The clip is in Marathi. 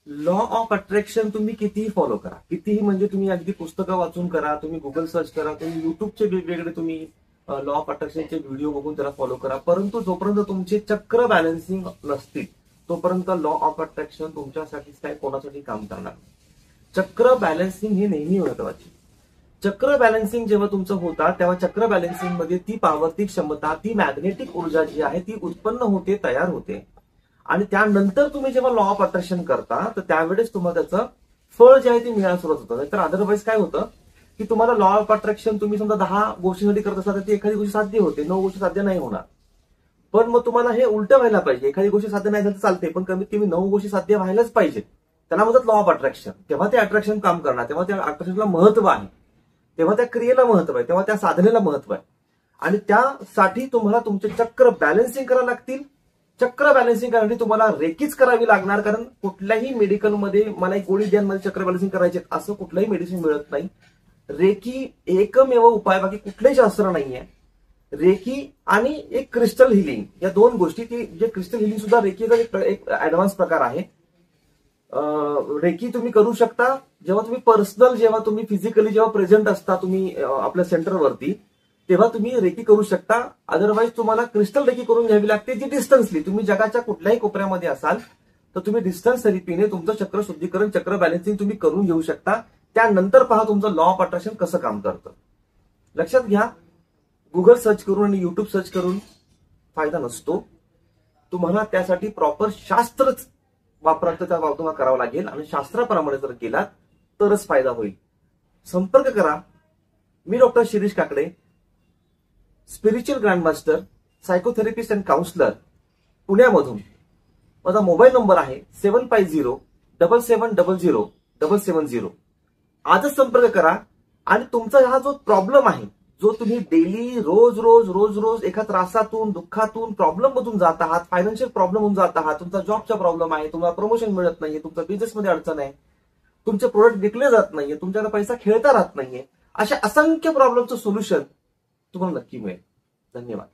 लॉ ऑफ अट्रॅक्शन तुम्ही कितीही फॉलो करा, कितीही म्हणजे तुम्ही अगदी पुस्तकं वाचून करा, तुम्ही गुगल सर्च करा, तुम्ही युट्यूबचे वेगवेगळे तुम्ही लॉ ऑफ अट्रॅक्शनचे व्हिडिओ बघून त्याला फॉलो करा, परंतु जोपर्यंत तुमचे चक्र बॅलन्सिंग नसतील तोपर्यंत लॉ ऑफ अट्रॅक्शन तुमच्यासाठीच काय कोणासाठी काम करणार नाही. चक्र बॅलन्सिंग हे नेहमी महत्वाचे. चक्र बॅलन्सिंग जेव्हा तुमचं होता तेव्हा चक्र बॅलन्सिंग मध्ये ती पॉवर, ती क्षमता, ती मॅग्नेटिक ऊर्जा जी आहे ती उत्पन्न होते, तयार होते. आणि त्यानंतर तुम्ही जेव्हा लॉ ऑफ अट्रॅक्शन करता तर त्यावेळेस तुम्हाला त्याचं फळ जे आहे ते मिळायला सुरुवात होतं. नाहीतर अदरवाईज काय होतं की तुम्हाला लॉ ऑफ अट्रॅक्शन तुम्ही समजा 10 गोष्टींसाठी करत असला तर ती एखादी गोष्ट साध्य होते, 9 गोष्टी साध्य नाही होणार. पण मग तुम्हाला हे उलटं व्हायला पाहिजे. एखादी गोष्ट साध्य नाही झाली तर चालते, पण कमीत कमी 9 गोष्टी साध्य व्हायलाच पाहिजे. त्याला म्हणतात लॉ ऑफ अट्रॅक्शन. तेव्हा ते अट्रॅक्शन काम करणार, तेव्हा त्या अट्रॅक्शनला महत्व आहे, तेव्हा त्या क्रियेला महत्व आहे, तेव्हा त्या साधनेला महत्व आहे. आणि त्यासाठी तुम्हाला तुमचे चक्र बॅलन्सिंग करायला लागतील. चक्र बॅलन्सिंग करण्यासाठी तुम्हाला रेकीच करावी लागणार, कारण कुठल्याही मेडिकलमध्ये मला एक गोळी द्या मध्ये चक्र बॅलन्सिंग करायचे असं कुठलंही मेडिसिन मिळत नाही. रेकी एकमेव उपाय, बाकी कुठलंही शास्त्र नाहीये. रेकी आणि एक क्रिस्टल हिलिंग या दोन गोष्टी, की जे क्रिस्टल हिलिंग सुद्धा रेकीचा एक ऍडव्हान्स प्रकार आहे. रेकी तुम्ही करू शकता जेव्हा तुम्ही पर्सनल, जेव्हा तुम्ही फिजिकली जेव्हा प्रेझेंट असता तुम्ही आपल्या सेंटरवरती, तेव्हा तुम्ही रेकी करू शकता. अदरवाईज तुम्हाला क्रिस्टल रेकी करून घ्यावी लागते, जी डिस्टन्सली. तुम्ही जगाच्या कुठल्याही कोपऱ्यामध्ये असाल तर तुम्ही डिस्टन्स थेरपीने तुमचं चक्र शुद्धीकरण, चक्र बॅलन्सिंग तुम्ही करून घेऊ शकता. त्यानंतर पहा तुमचं लॉ ऑफ अट्रॅक्शन कसं काम करतं. लक्षात घ्या, गुगल सर्च करून आणि युट्यूब सर्च करून फायदा नसतो. तुम्हाला त्यासाठी प्रॉपर शास्त्रच वापरायचं तुम्हाला करावं लागेल आणि शास्त्राप्रमाणे जर केलात तरच फायदा होईल. संपर्क करा. मी doctor Shirish Kakade, spiritual grandmaster, psychotherapist and counsellor, पुण्यामधून. माझा मोबाईल नंबर आहे 7507700770. आजच संपर्क करा आणि तुमचा हा जो प्रॉब्लेम आहे, जो तुम्ही डेली रोज रोज रोज रोज एका त्रासातून, दुःखातून, प्रॉब्लेम मधून जात आहात, फायनान्शियल प्रॉब्लेम होऊन जात आहात, तुमचा जॉबचा प्रॉब्लेम आहे, तुम्हाला प्रमोशन मिळत नाहीये, तुमचा बिझनेसमध्ये अडचण आहे, तुमचे प्रोडक्ट विकले जात नाहीये, तुमच्याकडे पैसा खेळता राहत नाहीये, अशा असंख्य प्रॉब्लेमचं सोल्युशन तुम्हाला नक्की मिळेल. धन्यवाद.